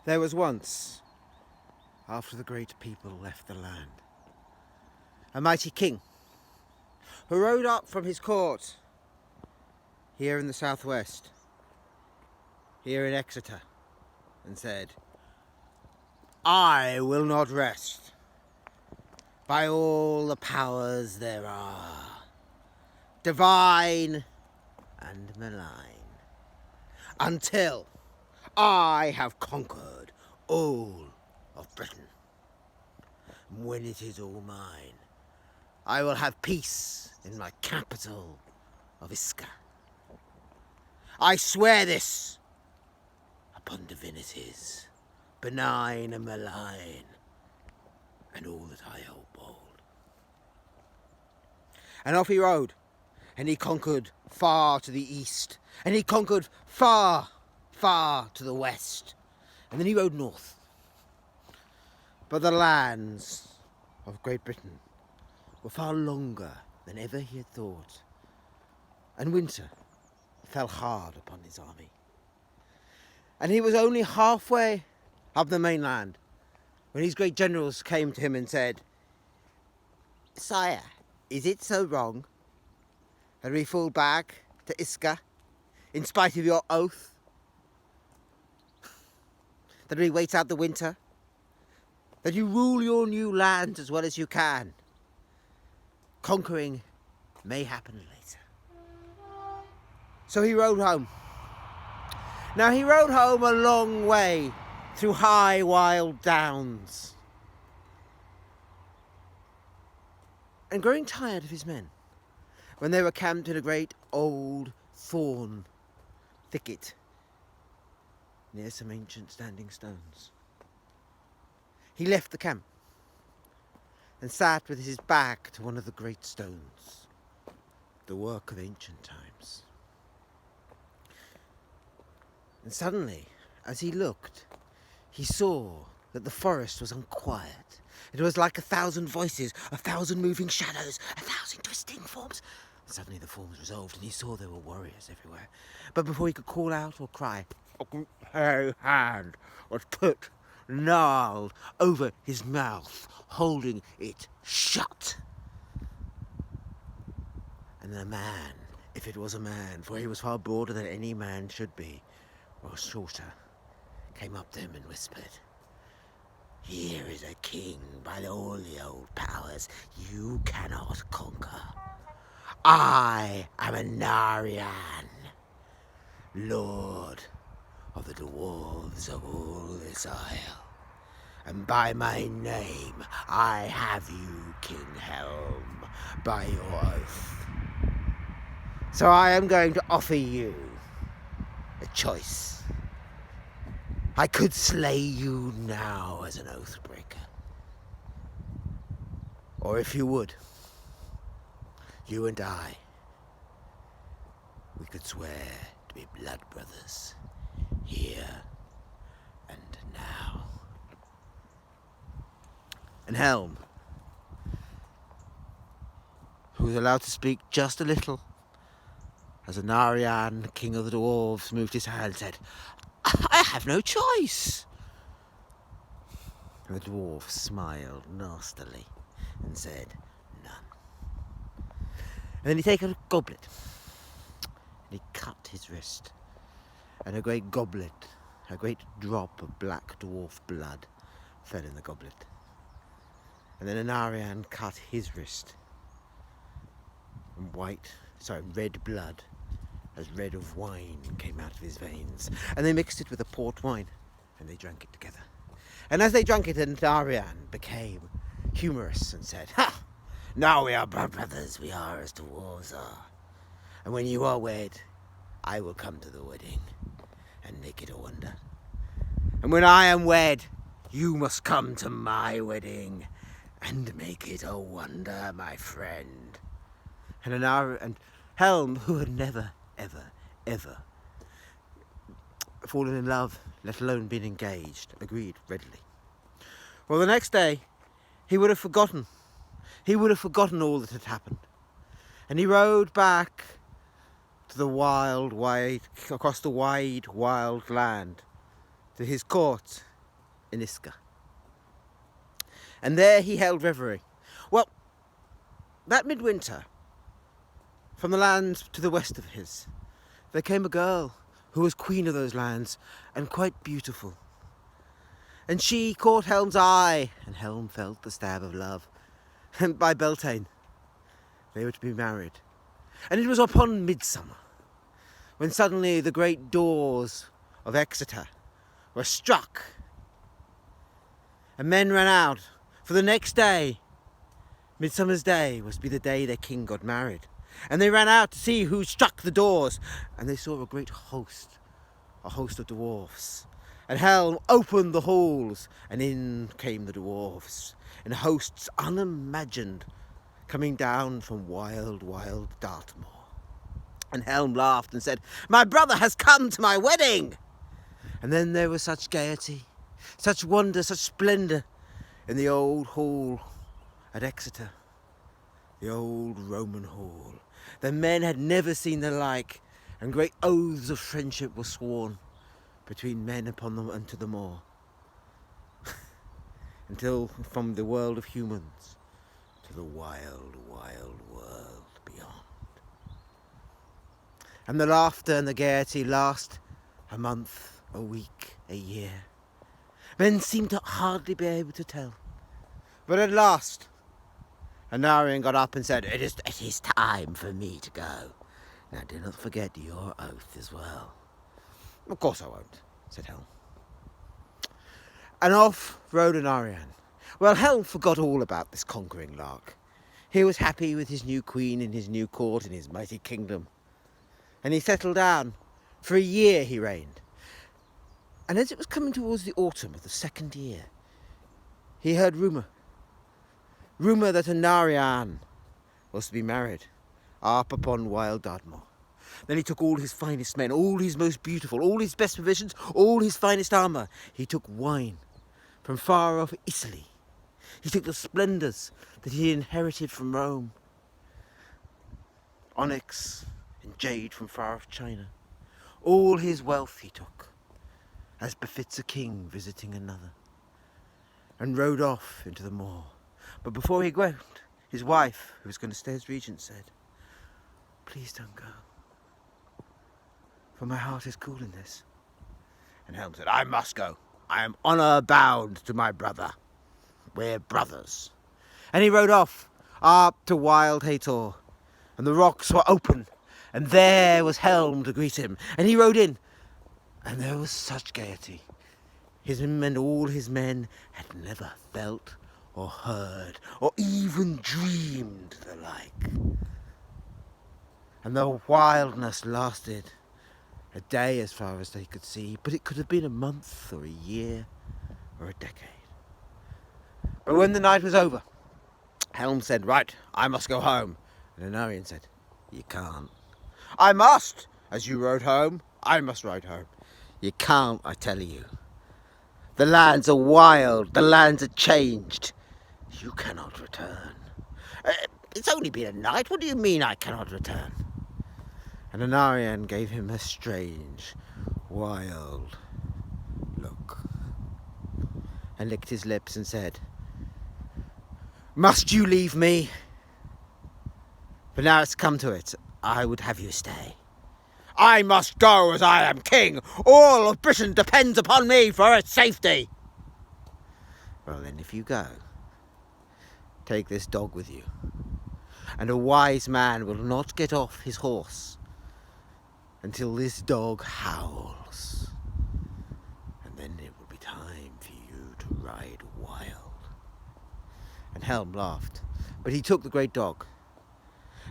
There was once, after the great people left the land, a mighty king who rode up from his court here in the southwest, here in Exeter, and said, "I will not rest by all the powers there are, divine and malign, until I have conquered all of Britain. When it is all mine, I will have peace in my capital of Iska. I swear this upon divinities, benign and malign, and all that I hold bold." And off he rode, and he conquered far to the east, and he conquered far, far to the west, and then he rode north. But the lands of Great Britain were far longer than ever he had thought, and winter fell hard upon his army. And he was only halfway up the mainland when his great generals came to him and said, "Sire, is it so wrong that we fall back to Iska in spite of your oath? That we wait out the winter? That you rule your new land as well as you can? Conquering may happen later." So he rode home. Now he rode home a long way through high wild downs. And growing tired of his men, when they were camped in a great old thorn thicket near some ancient standing stones, he left the camp and sat with his back to one of the great stones, the work of ancient times. And suddenly, as he looked, he saw that the forest was unquiet. It was like 1,000 voices, 1,000 moving shadows, 1,000 twisting forms. And suddenly the forms resolved, and he saw there were warriors everywhere. But before he could call out or cry, a great hand was put, gnarled over his mouth, holding it shut. And the man, if it was a man, for he was far broader than any man should be, or shorter, came up to him and whispered, "Here is a king by all the old powers you cannot conquer. I am Anarian, lord of the dwarves of all this isle, and by my name I have you, King Helm, by your oath. So I am going to offer you a choice. I could slay you now as an oath breaker. Or if you would, you and I, we could swear to be blood brothers, here and now." And Helm, who was allowed to speak just a little, as Anarian, king of the dwarves, moved his hand and said, "I have no choice." And the dwarf smiled nastily and said, "None." And then he took a goblet and he cut his wrist, and a great goblet, a great drop of black dwarf blood fell in the goblet. And then Anarian cut his wrist, and red blood, as red of wine, came out of his veins, and they mixed it with a port wine, and they drank it together. And as they drank it, Anarian became humorous and said, "Ha! Now we are brothers, we are as dwarves are. And when you are wed, I will come to the wedding and make it a wonder. And when I am wed, you must come to my wedding and make it a wonder, my friend." And Helm, who had never, ever fallen in love, let alone been engaged, agreed readily. Well, the next day, he would have forgotten. He would have forgotten all that had happened. And he rode back to the across the wide, wild land, to his court in Isca. And there he held revelry. Well, that midwinter, from the lands to the west of his, there came a girl who was queen of those lands, and quite beautiful. And she caught Helm's eye, and Helm felt the stab of love. And by Beltane, they were to be married. And it was upon midsummer, when suddenly the great doors of Exeter were struck. And men ran out, for the next day, Midsummer's Day, was to be the day their king got married. And they ran out to see who struck the doors, and they saw a great host of dwarfs. And Helm opened the halls, and in came the dwarfs, in hosts unimagined, coming down from wild, wild Dartmoor. And Helm laughed and said, "My brother has come to my wedding!" And then there was such gaiety, such wonder, such splendour in the old hall at Exeter, the old Roman hall. The men had never seen the like, and great oaths of friendship were sworn between men upon them unto the moor, until from the world of humans to the wild, wild world beyond. And the laughter and the gaiety last a month, a week, a year. Men seemed to hardly be able to tell. But at last, Anarion got up and said, it is time for me to go. Now do not forget your oath as well." "Of course I won't," said Helm. And off rode Anarion. Well, Helm forgot all about this conquering lark. He was happy with his new queen in his new court in his mighty kingdom. And he settled down. For a year he reigned. And as it was coming towards the autumn of the second year, he heard rumour that Anarion was to be married up upon wild Dartmoor. Then he took all his finest men, all his most beautiful, all his best provisions, all his finest armour. He took wine from far off Italy. He took the splendours that he inherited from Rome. Onyx and jade from far off China. All his wealth he took, as befits a king visiting another, and rode off into the moor. But before he went, his wife, who was going to stay as regent, said, "Please don't go, for my heart is cool in this." And Helm said, "I must go. I am honour bound to my brother. We're brothers." And he rode off up to wild Hator, and the rocks were open, and there was Helm to greet him. And he rode in, and there was such gaiety. Him and all his men had never felt or heard or even dreamed the like. And the wildness lasted a day as far as they could see, but it could have been a month or a year or a decade. But when the night was over, Helm said, "Right, I must go home." And Anarion said, "You can't." "I must. As you rode home, I must ride home." "You can't, I tell you. The lands are wild, the lands are changed. You cannot return." "It's only been a night. What do you mean I cannot return?" And Anarion gave him a strange, wild look, and licked his lips and said, "Must you leave me? But now it's come to it, I would have you stay." "I must go as I am king. All of Britain depends upon me for its safety." "Well then, if you go, take this dog with you, and a wise man will not get off his horse until this dog howls, and then it will be time for you to ride wild." And Helm laughed, but he took the great dog,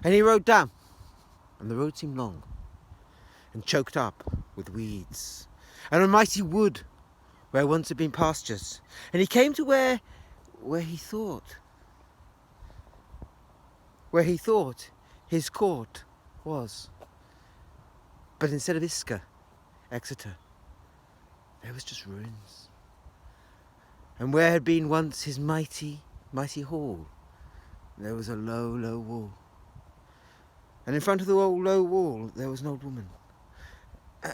and he rode down, and the road seemed long, and choked up with weeds, and a mighty wood where once had been pastures. And he came to where he thought his court was. But instead of Isca, Exeter, there was just ruins. And where had been once his mighty, mighty hall, there was a low, low wall. And in front of the old low wall, there was an old woman.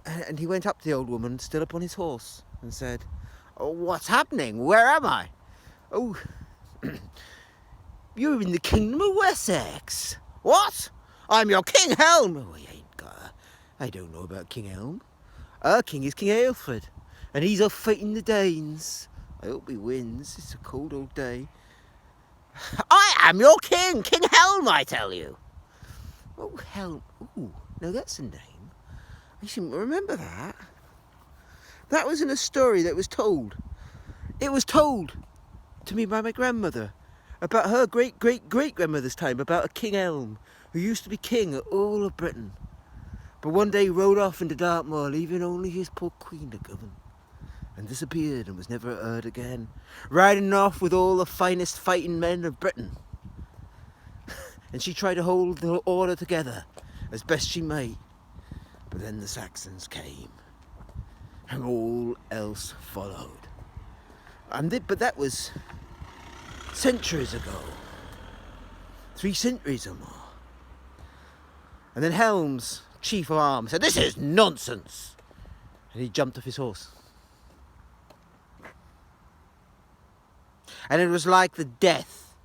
And he went up to the old woman, still upon his horse, and said, Oh, what's happening? Where am I? Oh, you're in the kingdom of Wessex. What? I'm your King Helm. Oh, I don't know about King Helm. Our king is King Aelfred, and he's off fighting the Danes. I hope he wins. It's a cold old day. I am your king, King Helm, I tell you. Oh, Helm. Ooh, now that's a name. I seem to remember that. That was in a story that was told. It was told to me by my grandmother about her great-great-great-grandmother's time, about a King Helm who used to be king of all of Britain. But one day he rode off into Dartmoor, leaving only his poor queen to govern, and disappeared and was never heard again, riding off with all the finest fighting men of Britain. And she tried to hold the order together as best she might. But then the Saxons came, and all else followed. But that was centuries ago. 3 centuries or more. And then Helm's chief of arms said, "This is nonsense!" And he jumped off his horse. And it was like the death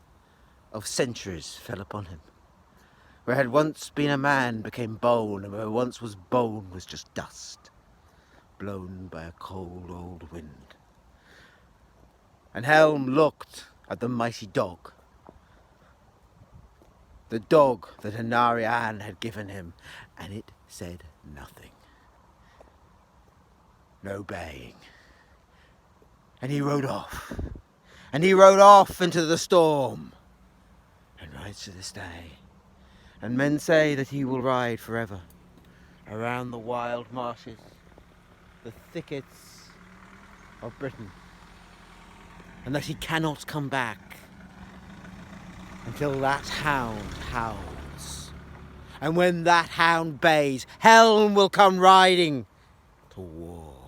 of centuries fell upon him. Where had once been a man became bone, and where once was bone was just dust, blown by a cold old wind. And Helm looked at the mighty dog, the dog that Anarian had given him, and it said nothing. No baying. And he rode off. And he rode off into the storm, and rides to this day. And men say that he will ride forever around the wild marshes, the thickets of Britain, and that he cannot come back until that hound howls. And when that hound bays, Helm will come riding to war.